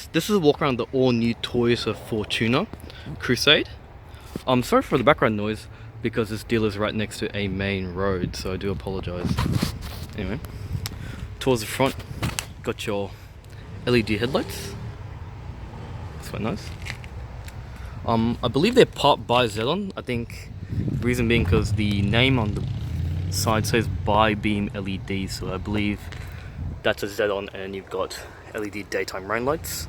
guys, this is a walk around the all-new Toyota Fortuna Crusade. I'm sorry for the background noise because this dealer is right next to a main road, so I do apologize. Anyway, towards the front, got your LED headlights. It's quite nice. I believe they're part by Xenon. I think the reason being because the name on the side says bi-beam LED, so I believe that's a Xenon, and you've got LED daytime rain lights.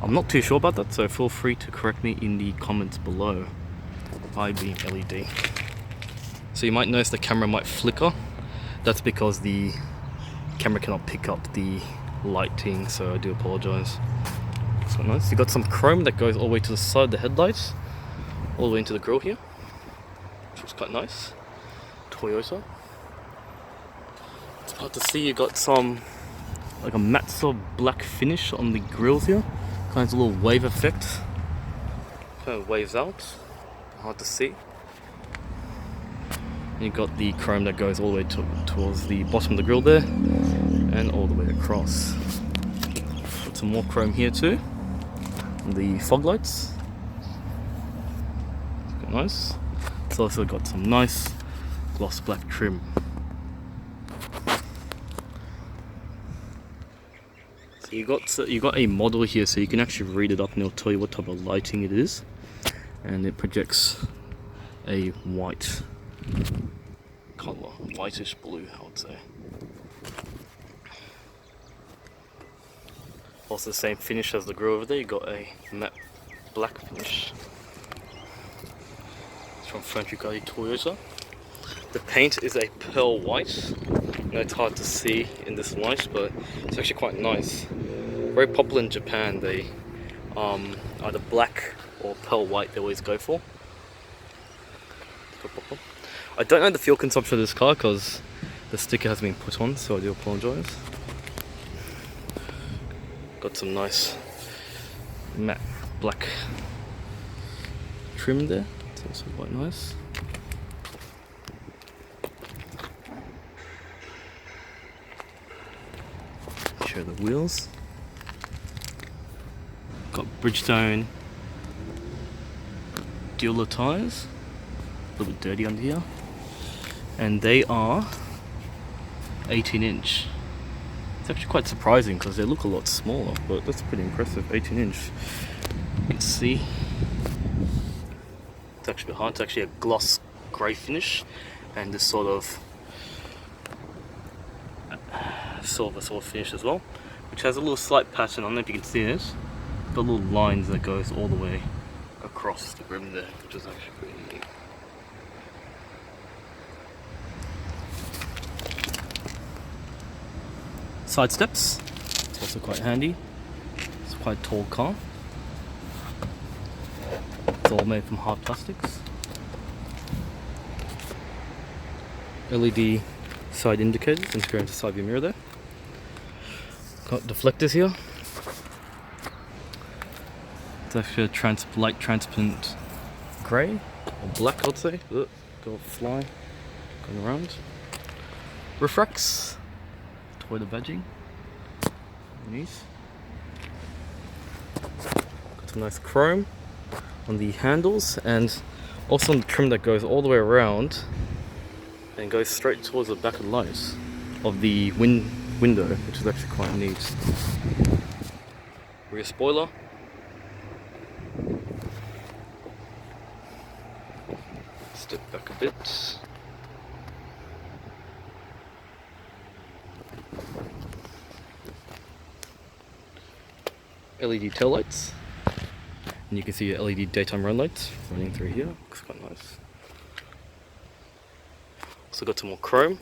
I'm not too sure about that, so feel free to correct me in the comments below. Bi-beam LED. So you might notice the camera might flicker. That's because the camera cannot pick up the lighting, so I do apologize. So nice. You got some chrome that goes all the way to the side of the headlights, all the way into the grille here, which is quite nice. Toyota. It's hard to see. You got some like a matte sort of black finish on the grills here, kind of a little wave effect. Kind of waves out. Hard to see. And you got the chrome that goes all the way towards the bottom of the grill there, and all the way across. Got some more chrome here too. The fog lights. Quite nice. It's also got some nice gloss black trim. So you got a model here, so you can actually read it up and it'll tell you what type of lighting it is, and it projects a white color, whitish blue, I would say. Also the same finish as the grill over there. You got a matte black finish. It's from FERNTREE GULLY TOYOTA. The paint is a pearl white. I know it's hard to see in this light, but it's actually quite nice. Very popular in Japan. They either black or pearl white they always go for. I don't know the fuel consumption of this car because the sticker has been put on, so I do apologize. Got some nice matte black trim there. It's also quite nice. Show the wheels. Got Bridgestone dealer tires. A little bit dirty under here. And they are 18-inch. It's actually quite surprising because they look a lot smaller, but that's pretty impressive. 18-inch. You can see it's actually hard. It's actually a gloss grey finish, and this sort of silver sort of finish as well, which has a little slight pattern. I don't know if you can see it. Got little lines that goes all the way across the rim there, which is actually pretty neat. Sidesteps. It's also quite handy. It's quite a tall car. It's all made from hard plastics. LED side indicators, and go into side view mirror there. Got deflectors here. It's actually a light transparent grey or black, I'd say. Go fly, going around. Roof racks. Toyota badging underneath. Got some nice chrome on the handles, and also on the trim that goes all the way around and goes straight towards the back of the light of the window, which is actually quite neat. Rear spoiler. Step back a bit. LED tail lights, and you can see your LED daytime run lights running through here. Looks quite nice. Also got some more chrome,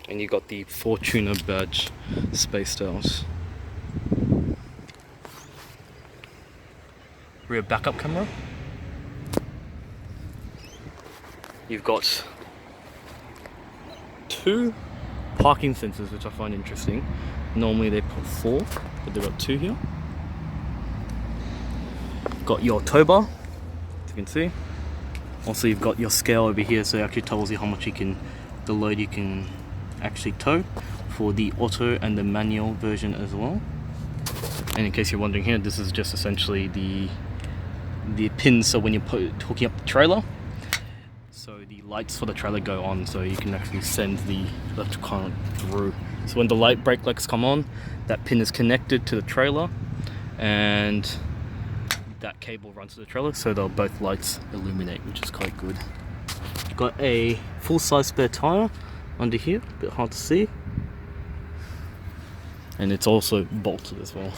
and you got the Fortuna badge spaced out. Rear backup camera. You've got two parking sensors, which I find interesting. Normally they put 4, but they've got 2 here. Got your tow bar, as you can see. Also you've got your scale over here, so it actually tells you how much the load you can actually tow for the auto and the manual version as well. And in case you're wondering here, this is just essentially the pins, so when you're hooking up the trailer, so the lights for the trailer go on, so you can actually send the electric current through. So when the brake lights come on, that pin is connected to the trailer, and that cable runs to the trailer, so they'll both lights illuminate, which is quite good. Got a full-size spare tire under here, a bit hard to see, and it's also bolted as well.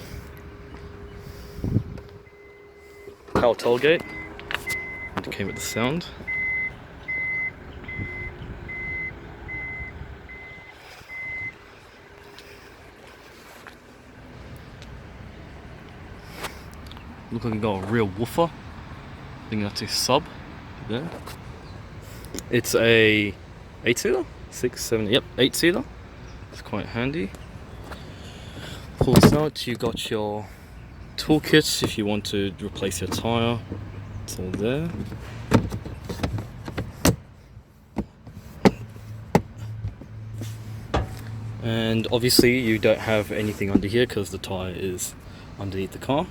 Power tailgate, indicate with the sound. Look like you got a real woofer. I think that's a sub there. It's a 8-seater? 6, 7, yep, 8-seater. It's quite handy. Pull this out, you got your toolkit if you want to replace your tire. It's all there. And obviously you don't have anything under here because the tire is underneath the car.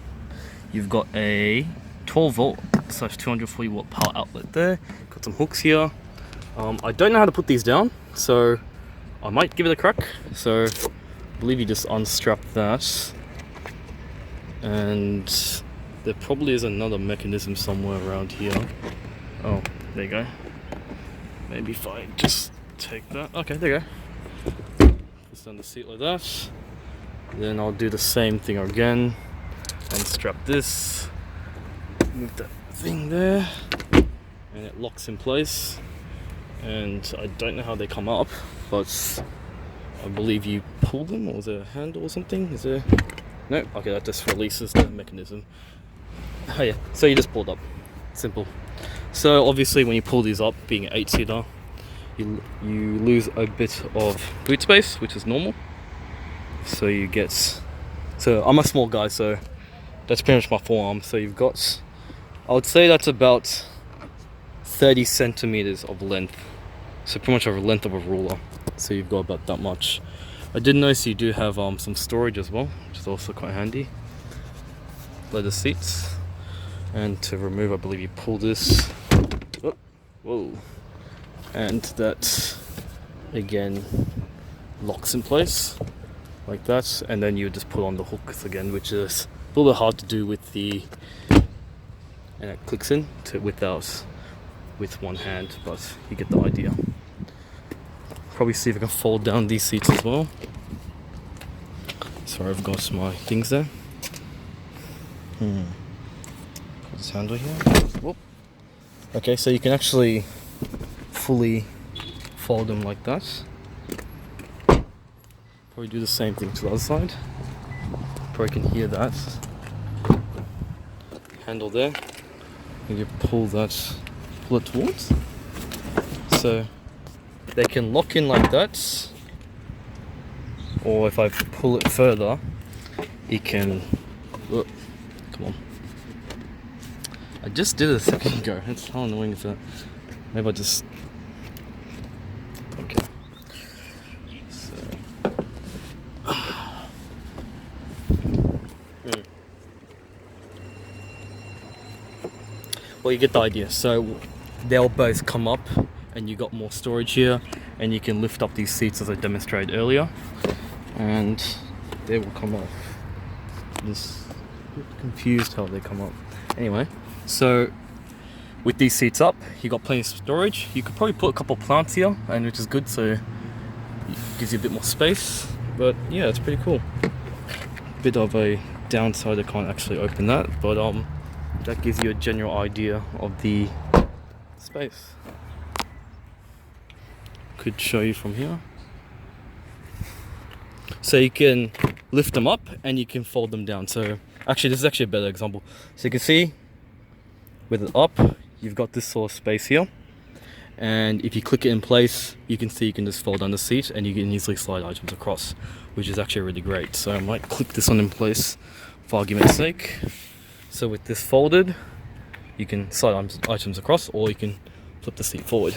You've got a 12-volt / 240-watt power outlet there. Got some hooks here. I don't know how to put these down, so I might give it a crack. So I believe you just unstrap that, and there probably is another mechanism somewhere around here. Oh, there you go. Maybe if I just take that. Okay, there you go. Just on the seat like that. Then I'll do the same thing again. Unstrap this, move that thing there, and it locks in place. And I don't know how they come up, but I believe you pull them, or is there a handle or something? Is there? No? Okay, that just releases the mechanism. Oh yeah, so you just pull it up. Simple. So obviously when you pull these up, being an 8-seater, you lose a bit of boot space, which is normal. So you get... So I'm a small guy, so that's pretty much my forearm. So you've got, I would say that's about 30 centimeters of length. So pretty much a length of a ruler. So you've got about that much. I did notice you do have some storage as well, which is also quite handy. Leather seats. And to remove, I believe you pull this. Oh, whoa. And that, again, locks in place. Like that. And then you just put on the hooks again, which is a little bit hard to do with the, and it clicks in to with one hand, but you get the idea. Probably see if I can fold down these seats as well. Sorry, I've got my things there. Put this handle here. Whoop. Okay, so you can actually fully fold them like that. Probably do the same thing to the other side. Probably can hear that handle there, and you pull it towards, so they can lock in like that, or if I pull it further, it can. Oh, come on! I just did it a second ago. It's how annoying is that? Maybe I just. Okay. Well, you get the idea. So they'll both come up, and you got more storage here, and you can lift up these seats as I demonstrated earlier, and they will come off. I'm just a bit confused how they come up. Anyway, so with these seats up, you got plenty of storage. You could probably put a couple of plants here, and which is good, so it gives you a bit more space. But yeah, it's pretty cool. Bit of a downside, I can't actually open that, but that gives you a general idea of the space. Could show you from here. So you can lift them up and you can fold them down. So actually, this is actually a better example. So you can see with it up, you've got this sort of space here, and if you click it in place, you can see you can just fold down the seat and you can easily slide items across, which is actually really great. So I might click this one in place for argument's sake. So with this folded, you can slide items across, or you can flip the seat forward.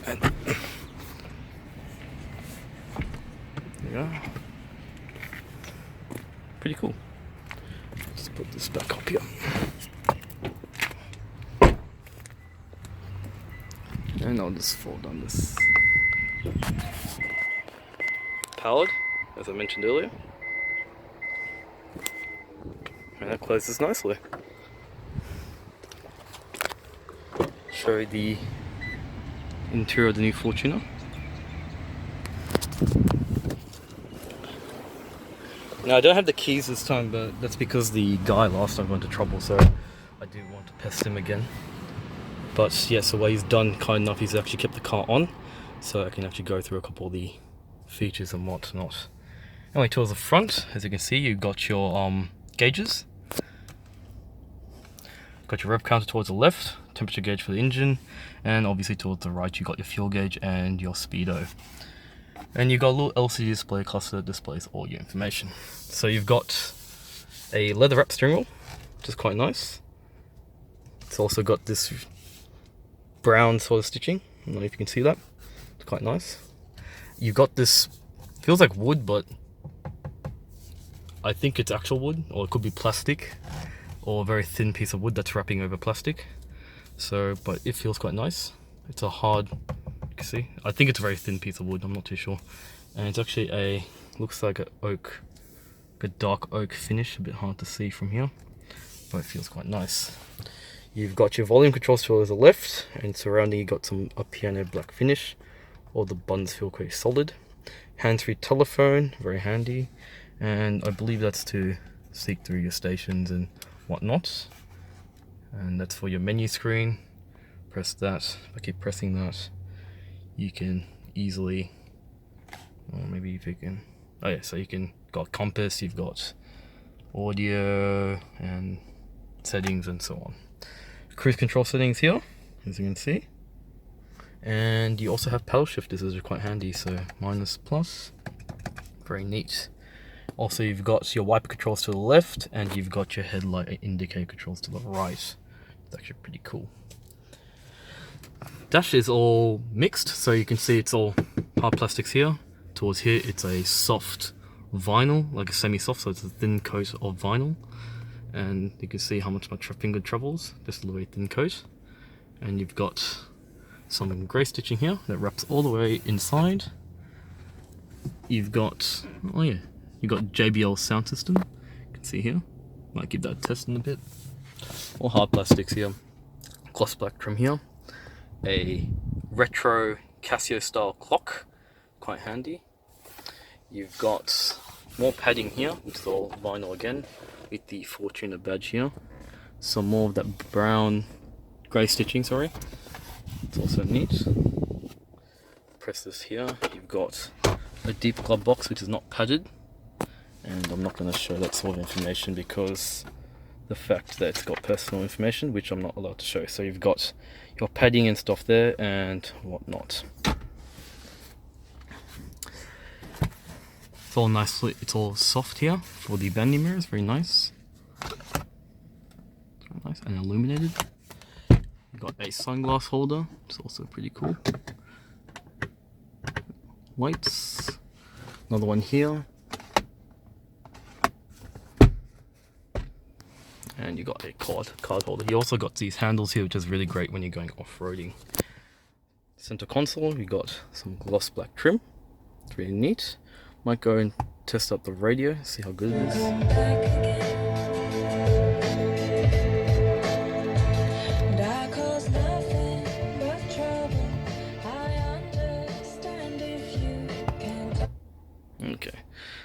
And there you go. pretty cool. Just put this back up here. And I'll just fold on this. Powered, as I mentioned earlier. And that closes nicely. Show you the interior of the new Fortuna. Now I don't have the keys this time, but that's because the guy last time got into trouble, so I do want to pest him again. But yes, the way he's done, kind enough, he's actually kept the car on, so I can actually go through a couple of the features and whatnot. Anyway, towards the front, as you can see, you've got your gauges. Got your rev counter towards the left, temperature gauge for the engine, and obviously towards the right you got your fuel gauge and your speedo. And you've got a little LCD display cluster that displays all your information. So you've got a leather wrap steering wheel, which is quite nice. It's also got this brown sort of stitching. I don't know if you can see that. It's quite nice. You've got this, feels like wood, but I think it's actual wood, or it could be plastic, or a very thin piece of wood that's wrapping over plastic. So, but it feels quite nice. It's a hard, you can see, I think it's a very thin piece of wood, I'm not too sure. And it's actually a, looks like a oak, a dark oak finish, a bit hard to see from here, but it feels quite nice. You've got your volume controls towards the left, and surrounding you got a piano black finish. All the buttons feel quite solid. Hands-free telephone, very handy. And I believe that's to seek through your stations and whatnot. And that's for your menu screen. Press that. If I keep pressing that, you can easily, or maybe if you can, oh yeah, so you can, got compass, you've got audio and settings and so on. Cruise control settings here, as you can see. And you also have paddle shifters, which are quite handy, so minus, plus, very neat. Also, you've got your wiper controls to the left, and you've got your headlight indicator controls to the right. It's actually pretty cool. Dash is all mixed, so you can see it's all hard plastics here. Towards here, it's a soft vinyl, like a semi-soft, so it's a thin coat of vinyl. And you can see how much my finger travels, just a very thin coat. And you've got some grey stitching here that wraps all the way inside. You've got, oh yeah, you've got JBL sound system, you can see here. Might give that a test in a bit. All hard plastics here. Gloss black trim here. A retro Casio style clock, quite handy. You've got more padding here, which is all vinyl again, with the Fortuna badge here. Some more of that brown, grey stitching, sorry. It's also neat. Press this here. You've got a deep glove box which is not padded, and I'm not going to show that sort of information because the fact that it's got personal information which I'm not allowed to show. So you've got your padding and stuff there and whatnot. It's all nicely, it's all soft here for the bending mirrors, very nice. Very nice and illuminated. You've got a sunglass holder, it's also pretty cool. Lights, another one here. And you got a card holder. You also got these handles here, which is really great when you're going off-roading. Center console, you got some gloss black trim. It's really neat. Might go and test out the radio, see how good it is. Okay,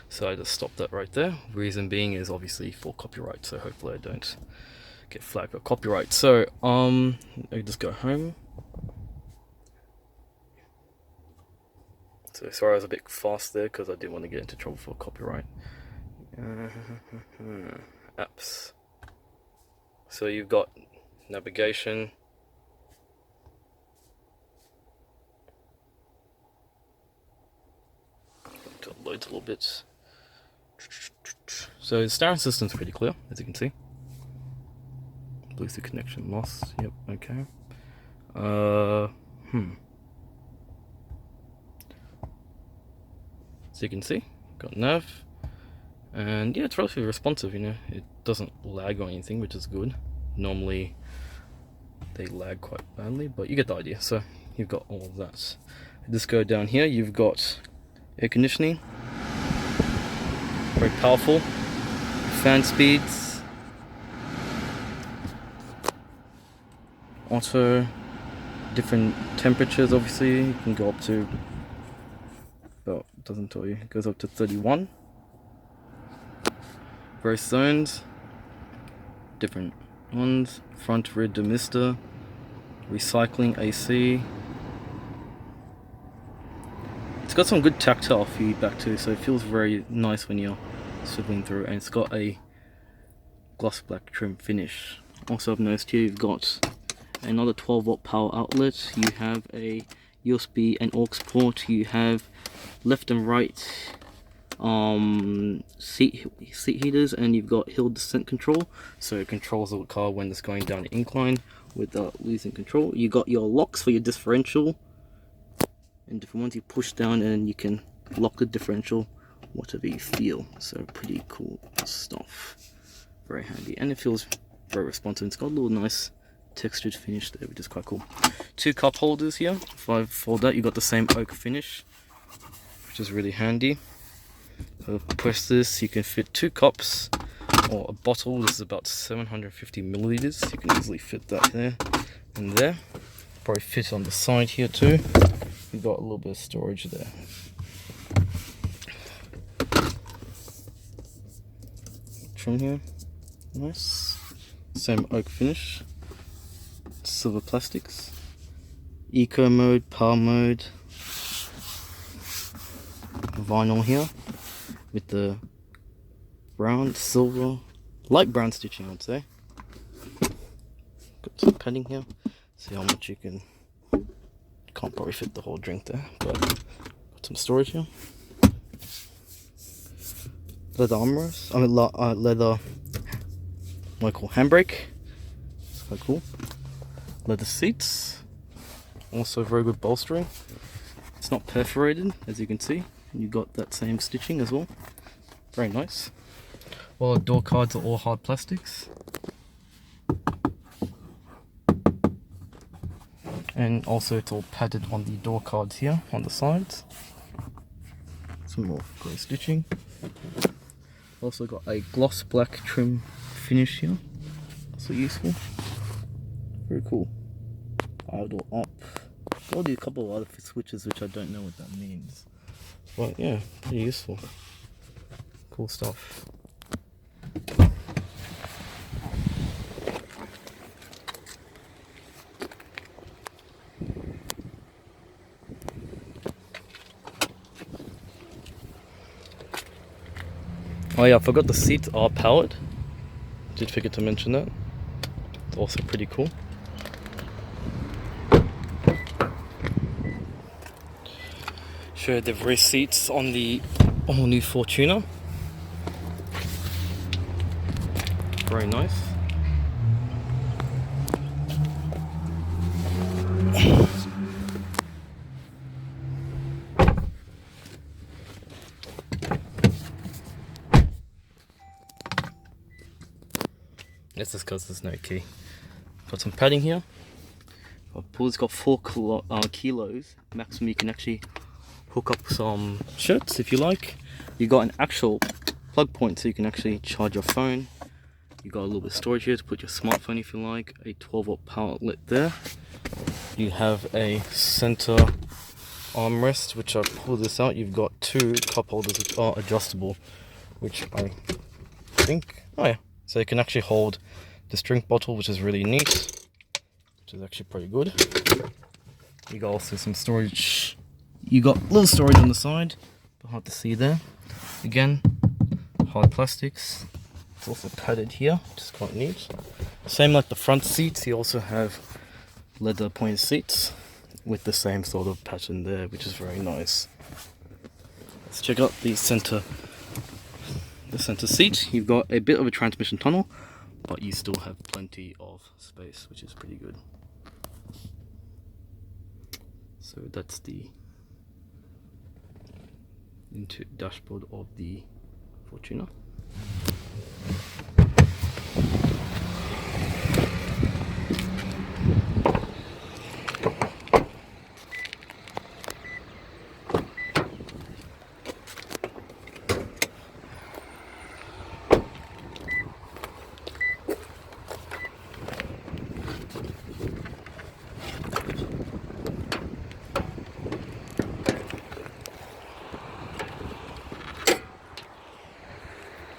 so I just stopped that right there. Reason being is obviously for copyright, so hopefully I don't get flagged for copyright. So I just go home. So sorry I was a bit fast there because I didn't want to get into trouble for copyright. Apps. So you've got navigation. To load a little bit. So the steering system's pretty clear, as you can see. Bluetooth connection lost. Yep. Okay. So you can see, got nav, And yeah, it's relatively responsive, you know, it doesn't lag or anything, which is good. Normally they lag quite badly, but you get the idea. So you've got all of that. Just go down here, you've got air conditioning, very powerful, fan speeds, auto, different temperatures. Obviously you can go up to, well, it doesn't tell you, it goes up to 31. Various zones, different ones, front rear demister, recycling AC. It's got some good tactile feedback too, so it feels very nice when you're swiveling through, and it's got a gloss black trim finish. Also, I've noticed here you've got another 12-volt power outlet, you have a USB and aux port, you have left and right seat heaters, and you've got hill descent control, so it controls the car when it's going down an incline without losing control. You got your locks for your differential, and different ones you push down and you can lock the differential whatever you feel. So pretty cool stuff, very handy, and it feels very responsive. It's got a little nice textured finish there, which is quite cool. 2 cup holders here. If I fold that, you got the same oak finish, which is really handy. So press this, you can fit 2 cups or a bottle. This is about 750 milliliters. You can easily fit that there and there. Probably fit on the side here too. You've got a little bit of storage there. Trim here, nice. Same oak finish. Silver plastics. Eco mode, power mode. Vinyl here with the brown, silver, light brown stitching, I'd say. Got some padding here. See how much you can. Can't probably fit the whole drink there, but got some storage here. Leather armrest. I mean, leather. What I call handbrake. It's quite cool. Leather seats. Also very good bolstering. It's not perforated, as you can see. You got that same stitching as well. Very nice. All the door cards are all hard plastics. And also it's all padded on the door cards here on the sides. Some more grey stitching. Also got a gloss black trim finish here. Also useful. Very cool. Idle up. Got a couple of other switches which I don't know what that means. But yeah, pretty useful. Cool stuff. Oh yeah, I forgot the seats are powered. Did forget to mention that. It's also pretty cool. Show the rear seats on the all new Fortuna. Very nice. This is because there's no key. Got some padding here. It's got 4 kilos maximum. You can actually hook up some shirts if you like. You got an actual plug point so you can actually charge your phone. You got a little bit of storage here to put your smartphone if you like. A 12-volt power outlet there. You have a center armrest, which I pull this out. You've got 2 cup holders which are adjustable, which I think, oh yeah, so you can actually hold this drink bottle, which is really neat, which is actually pretty good. You got also some storage. You got a little storage on the side, but hard to see there. Again, hard plastics. It's also padded here, which is quite neat. Same like the front seats, you also have leather pointed seats with the same sort of pattern there, which is very nice. Let's check out the center seat. You've got a bit of a transmission tunnel, but you still have plenty of space, which is pretty good. So that's the dashboard of the Fortuna.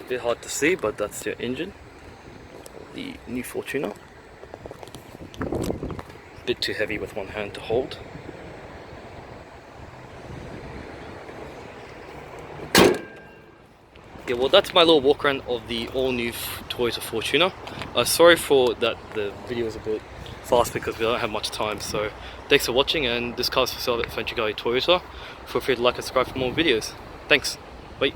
Bit hard to see, but that's the engine, the new Fortuna. Bit too heavy with one hand to hold. Yeah, well, that's my little walk around of the all new Toyota Fortuna. Sorry for that the video is a bit fast because we don't have much time. So thanks for watching, and this car's for sale at FERNTREE GULLY TOYOTA. Feel free to like and subscribe for more videos. Thanks. Bye.